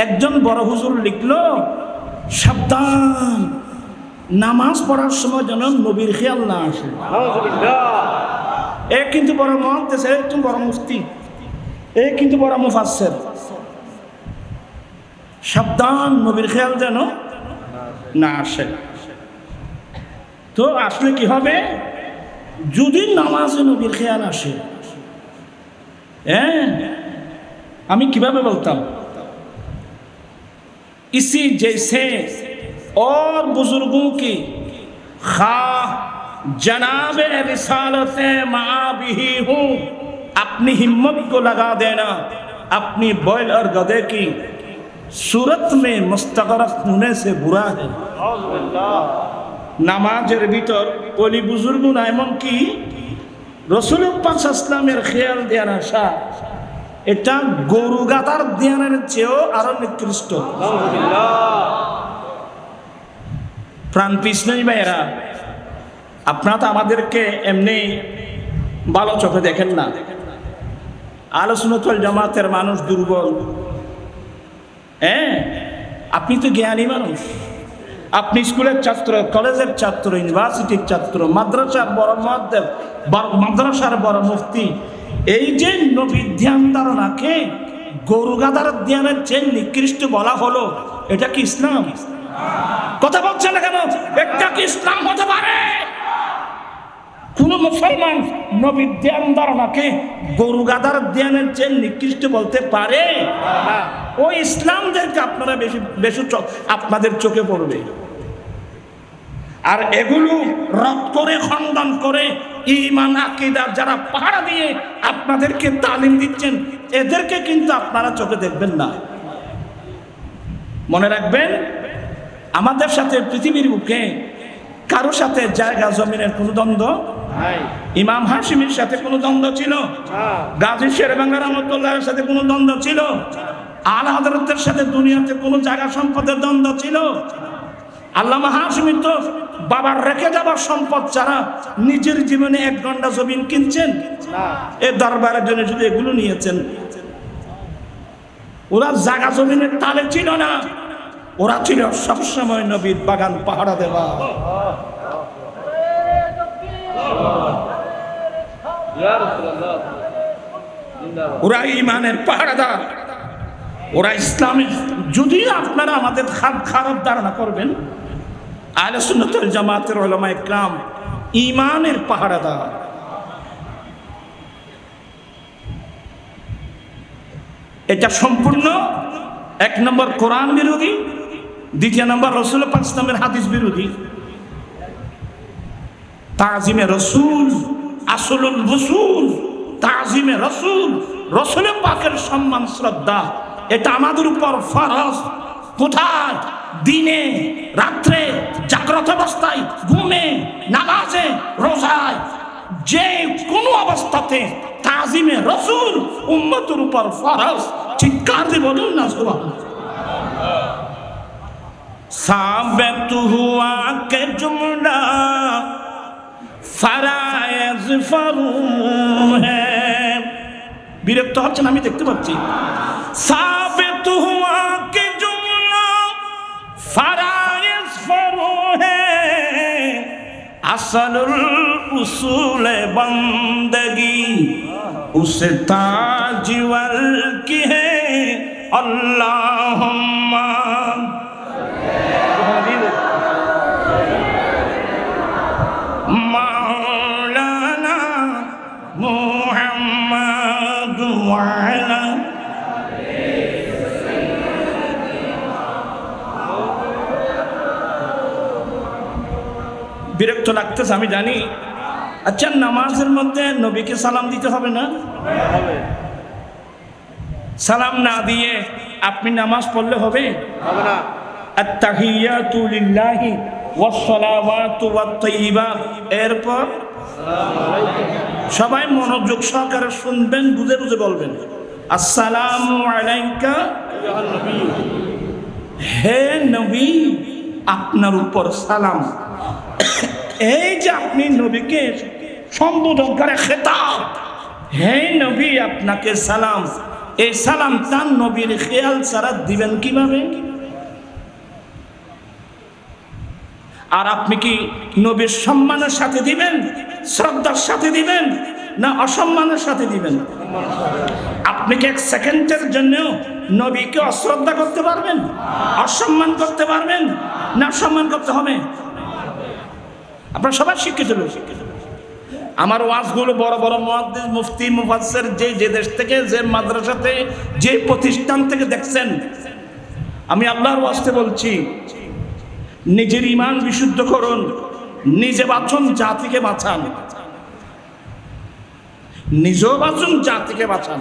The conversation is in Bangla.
একজন বড় হুজুর লিখলো, সাবধান, নামাজ পড়ার সময় যেন নবীর খেয়াল না আসে। এ কিন্তু বড় মুহাদ্দিস, এ কিন্তু বড় মুফতি, এ কিন্তু বড় মুফাসসির। সাবধান, নবীর খেয়াল যেন না আসে। তো আসলে কি হবে? যদি নামাজে নবীর খেয়াল আসে, হ্যাঁ, আমি কিভাবে বলতাম, इसी जैसे और बुजुर्गों की खा जनाब रिसालत माबी हूँ, अपनी हिम्मत को लगा देना अपनी बैल और गधे की सूरत में मुस्तगरक होने से बुरा है। নামাজের ভিতর ওলি বুজুর্গুনা এমনকি রাসূল পাক সাল্লাল্লাহু আলাইহি ওয়াসাল্লামের খেয়াল দেওয়ার আশা, এটা গরু গাধার ধ্যানের চেয়েও আরো নিকৃষ্ট। প্রাণ পিছনেই ভাইয়েরা, আপনারা তো আমাদেরকে এমনি ভালো চোখে দেখেন না। আহলে সুন্নাত ওয়াল জামাতের মানুষ দুর্বল, হ্যাঁ, আপনি তো জ্ঞানী মানুষ, আপনি স্কুলের ছাত্র, কলেজের ছাত্র, ইউনিভার্সিটির ছাত্র, মাদ্রাসার বড় মুহাদ্দিস, মাদ্রাসার বড় মুফতি। এই যে নবীর ধ্যান ধারণাকে গরু গাধার ধ্যানের চেয়ে নিকৃষ্ট বলা হলো, এটা কি ইসলাম? কথা বলছেন না কেন? এটা কি ইসলাম হতে পারে? কোন মুসলমান নবীর ধ্যান ধারণাকে গরু গাধার ধ্যানের চেয়ে নিকৃষ্ট বলতে পারে? ওই ইসলামদেরকে আপনারা বেশি বেশি আপনাদের চোখে পড়বে। আর এগুলো রদ করে, খণ্ডন করে, ঈমান আকীদা যারা পাহারা দিয়ে আপনাদেরকে তালিম দিচ্ছেন, এদেরকে কিন্তু আপনারা চোখে দেখবেন না। মনে রাখবেন, আমাদের সাথে পৃথিবীর বুকে কারোর সাথে জায়গা জমিনের কোনো দ্বন্দ্ব নাই। ইমাম হাশিমের সাথে কোনো দ্বন্দ্ব ছিল? গাজী শেরেবাংলা রাহমাতুল্লাহর সাথে কোনো দ্বন্দ্ব ছিল? আলা হযরতের সাথে দুনিয়াতে কোনো জায়গা সম্পদের দ্বন্দ্ব ছিল? আল্লামা হাশিমি তো বাবার রেখে যাবার সম্পদ ছাড়া নিজের জীবনে 1 ঘন্টা জমিন কিনছেন? এই দরবারের জন্য শুধু এগুলো নিয়েছেন। ওরা জায়গা জমিনের তালে ছিল না, ওরা ছিল সবসময় নবীর বাগান পাহারা দেওয়া। ওরা ঈমানের পাহারাদার, ওরা ইসলামের। যদি আপনারা আমাদের খারাপ ধারণা করবেন, আহলে সুন্নাত ওয়াল জামাতের উলামা ইকরাম ঈমানের পাহারাদার। এটা সম্পূর্ণ 1 নম্বর কোরআন বিরোধী, 2 নম্বর রাসূল পাক ইসলামের হাদিস বিরোধী। তাজিমে রাসূল আসলুল রাসূল, তাজিমে রাসূল, রাসূল পাকের সম্মান শ্রদ্ধা, এটা আমাদের উপর ফরজ। কোথায়? দিনে, রাত্রে, জাগ্রত অবস্থায়, ঘুমে, নামাজে, রোজায়, যে কোনো অবস্থাতে তাজিমে রাসূল উম্মতের উপর ফরজ। চিৎকার দিয়ে বলুন না সুবহানাল্লাহ। साबित हुआ के जुमला फराइज फरू है। বিরক্ত হচ্ছেন আমি দেখতে পাচ্ছি। साबित हुआ के जुमला फराइज फरू है, असलुल उसूल बंदगी उसे ताजवल की है। अल्लाहुम्मा मौलाना मुहम्मद वाला। বিরক্ত লাগতেছে আমি জানি। আচ্ছা, নামাজের মধ্যে নবীকে সালাম দিতে হবে না? সালাম না দিয়ে আপনি নামাজ পড়লে হবে? হবে না। আত-তাহিয়াতু লিল্লাহি ওয়াস-সালাওয়াতু ওয়াত-তাইয়্যিবাত, এরপর সবাই মনোযোগ সহকারে শুনবেন, বুঝে বুঝে বলবেন। আসসালামু আলাইকা ইয়া নবী, হে নবী, আপনার উপর সালাম। এই যে আপনি নবীকে সম্বোধন করে খেতাব, হে নবী আপনাকে সালাম। এই সালাম তার নবীর খেয়াল ছাড়া দিবেন কিভাবে? আর আপনি কি নবীর সম্মানের সাথে দিবেন, শ্রদ্ধার সাথে দিবেন, না অসম্মানের সাথে দিবেন? আপনি কি এক সেকেন্ডের জন্য নবীকে অশ্রদ্ধা করতে পারবেন, অসম্মান করতে পারবেন, না সম্মান করতে হবে? আপনারা সবাই শিক্ষিত লোক। আমার ওয়াজগুলো বড় বড় মুহাদ্দিস, মুফতি, মুফাসসির যে দেশ থেকে, যে মাদ্রাসাতে, যে প্রতিষ্ঠান থেকে দেখছেন, আমি আল্লাহর ওয়াস্তে বলছি, নিজের ঈমান বিশুদ্ধ করুন, নিজে বাঁচুন, জাতিকে বাঁচান। নিজেও বাঁচুন, জাতিকে বাঁচান।